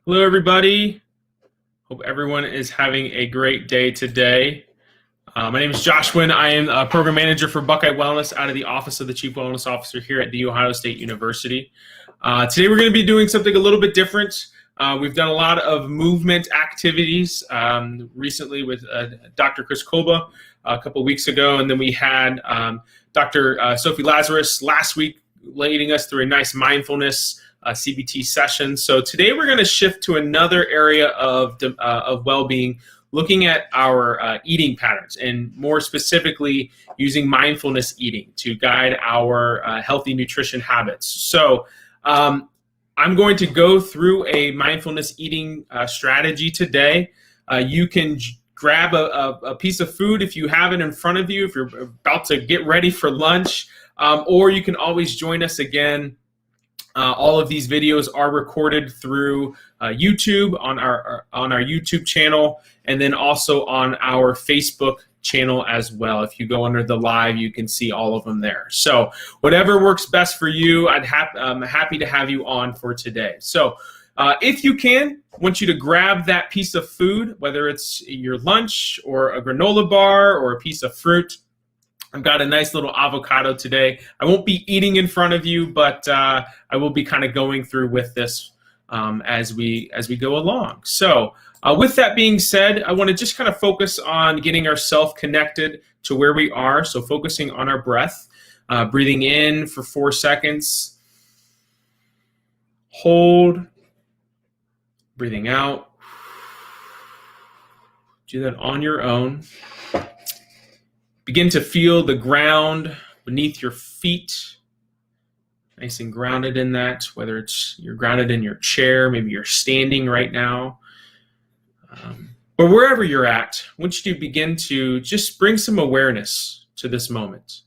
Hello, everybody. Hope everyone is having a great day today. My name is Josh Wynn. I am a program manager for Buckeye Wellness out of the Office of the Chief Wellness Officer here at The Ohio State University. Today we're going to be doing something a little bit different. We've done a lot of movement activities recently with Dr. Chris Koba a couple of weeks ago, and then we had Dr. Sophie Lazarus last week leading us through a nice mindfulness CBT session. So today we're going to shift to another area of well-being, looking at our eating patterns, and more specifically using mindfulness eating to guide our healthy nutrition habits. So I'm going to go through a mindfulness eating strategy today. You can grab a piece of food if you have it in front of you, if you're about to get ready for lunch, or you can always join us again. All of these videos are recorded through YouTube on our YouTube channel, and then also on our Facebook channel as well. If you go under the live, you can see all of them there. So whatever works best for you, I'm happy to have you on for today. So if you can, I want you to grab that piece of food, whether it's your lunch or a granola bar or a piece of fruit. I've got a nice little avocado today. I won't be eating in front of you, but I will be kind of going through with this as we go along. So with that being said, I want to just kind of focus on getting ourselves connected to where we are. So focusing on our breath, breathing in for 4 seconds, hold, breathing out. Do that on your own. Begin to feel the ground beneath your feet, nice and grounded in that, whether it's you're grounded in your chair, maybe you're standing right now, or wherever you're at. I want you to begin to just bring some awareness to this moment.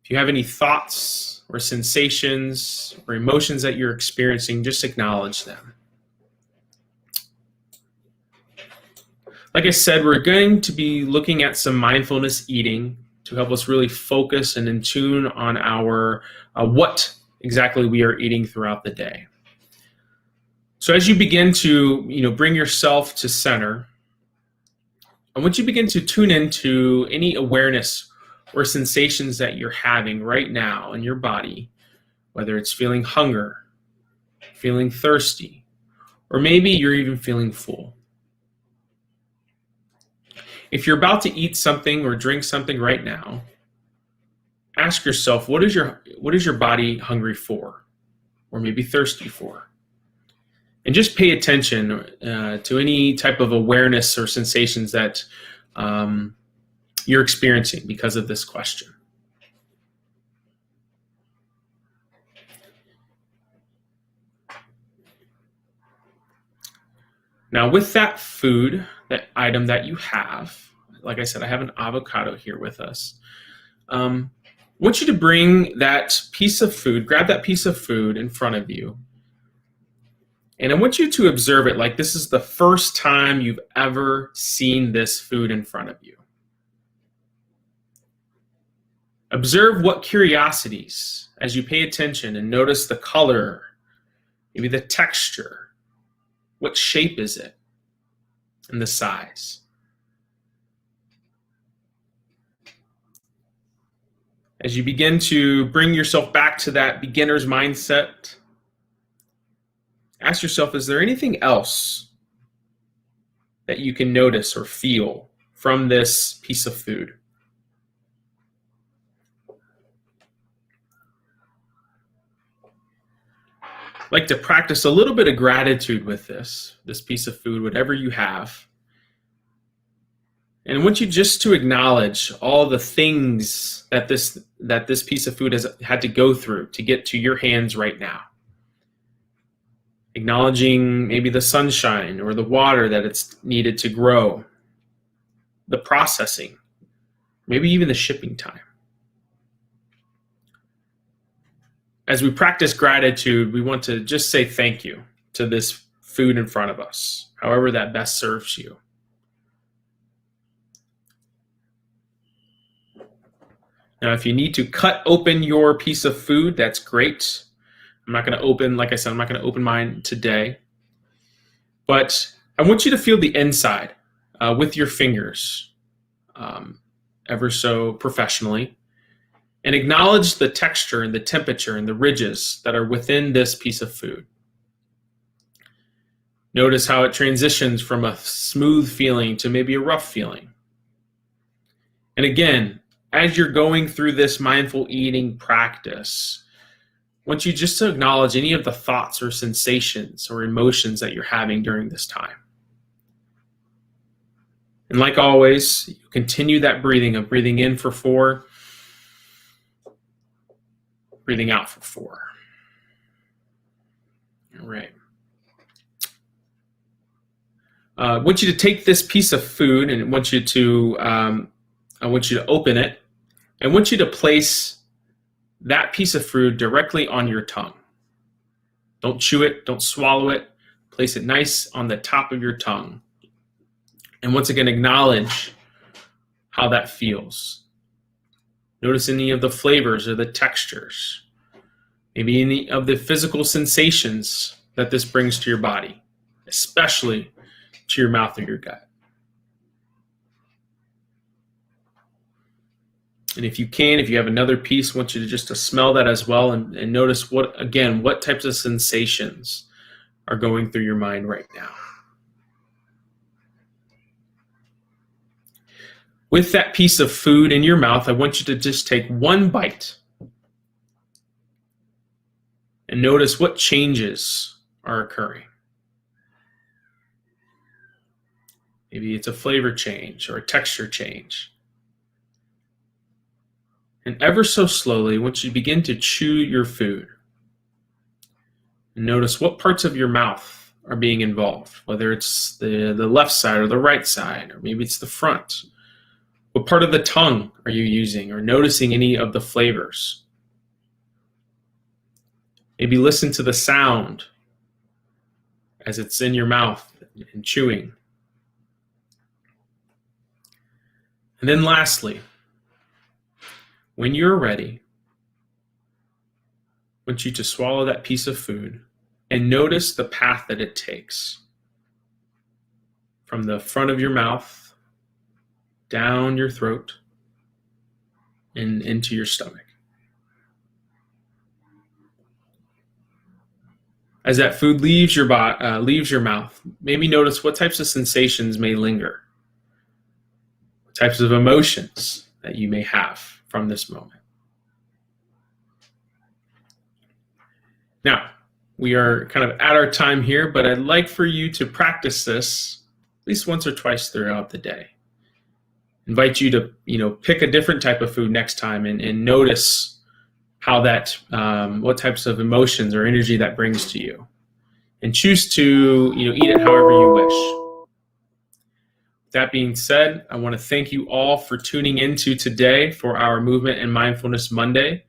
If you have any thoughts or sensations or emotions that you're experiencing, just acknowledge them. Like I said, we're going to be looking at some mindfulness eating to help us really focus and in tune on our what exactly we are eating throughout the day. So as you begin to bring yourself to center, I want you to begin to tune into any awareness or sensations that you're having right now in your body, whether it's feeling hunger, feeling thirsty, or maybe you're even feeling full. If you're about to eat something or drink something right now, ask yourself, what is your body hungry for, or maybe thirsty for? And just pay attention to any type of awareness or sensations that you're experiencing because of this question. Now, with that food, that item that you have, like I said, I have an avocado here with us. I want you to bring that piece of food, grab that piece of food in front of you, and I want you to observe it like this is the first time you've ever seen this food in front of you. Observe what curiosities as you pay attention and notice the color, maybe the texture. What shape is it? And the size. As you begin to bring yourself back to that beginner's mindset, ask yourself, is there anything else that you can notice or feel from this piece of food? Like to practice a little bit of gratitude with this piece of food, whatever you have. And I want you just to acknowledge all the things that this piece of food has had to go through to get to your hands right now. Acknowledging maybe the sunshine or the water that it's needed to grow, the processing, maybe even the shipping time. As we practice gratitude, we want to just say thank you to this food in front of us, however that best serves you. Now, if you need to cut open your piece of food, that's great. I'm not going to open, like I said, I'm not going to open mine today. But I want you to feel the inside with your fingers, ever so professionally, and acknowledge the texture and the temperature and the ridges that are within this piece of food. Notice how it transitions from a smooth feeling to maybe a rough feeling. And again, as you're going through this mindful eating practice, I want you just to acknowledge any of the thoughts or sensations or emotions that you're having during this time. And like always, continue that breathing of breathing in for 4, breathing out for 4. All right. I want you to take this piece of food, and I want you to open it. I want you to place that piece of food directly on your tongue. Don't chew it, don't swallow it. Place it nice on the top of your tongue. And once again, acknowledge how that feels. Notice any of the flavors or the textures. Maybe any of the physical sensations that this brings to your body, especially to your mouth or your gut. And if you have another piece, I want you to just smell that as well and notice what types of sensations are going through your mind right now. With that piece of food in your mouth, I want you to just take one bite and notice what changes are occurring. Maybe it's a flavor change or a texture change. And ever so slowly, once you begin to chew your food, notice what parts of your mouth are being involved, whether it's the left side or the right side, or maybe it's the front. What part of the tongue are you using or noticing any of the flavors? Maybe listen to the sound as it's in your mouth and chewing. And then lastly, when you're ready, I want you to swallow that piece of food and notice the path that it takes from the front of your mouth, down your throat, and into your stomach. As that food leaves your mouth, maybe notice what types of sensations may linger, what types of emotions that you may have from this moment. Now, we are kind of at our time here, but I'd like for you to practice this at least once or twice throughout the day. Invite you to, pick a different type of food next time and notice how that, what types of emotions or energy that brings to you. And choose to, eat it however you wish. That being said, I want to thank you all for tuning into today for our Movement and Mindfulness Monday.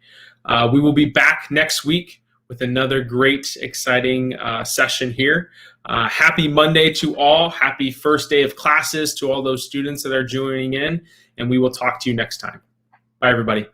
We will be back next week with another great, exciting session here. Happy Monday to all. Happy first day of classes to all those students that are joining in. And we will talk to you next time. Bye, everybody.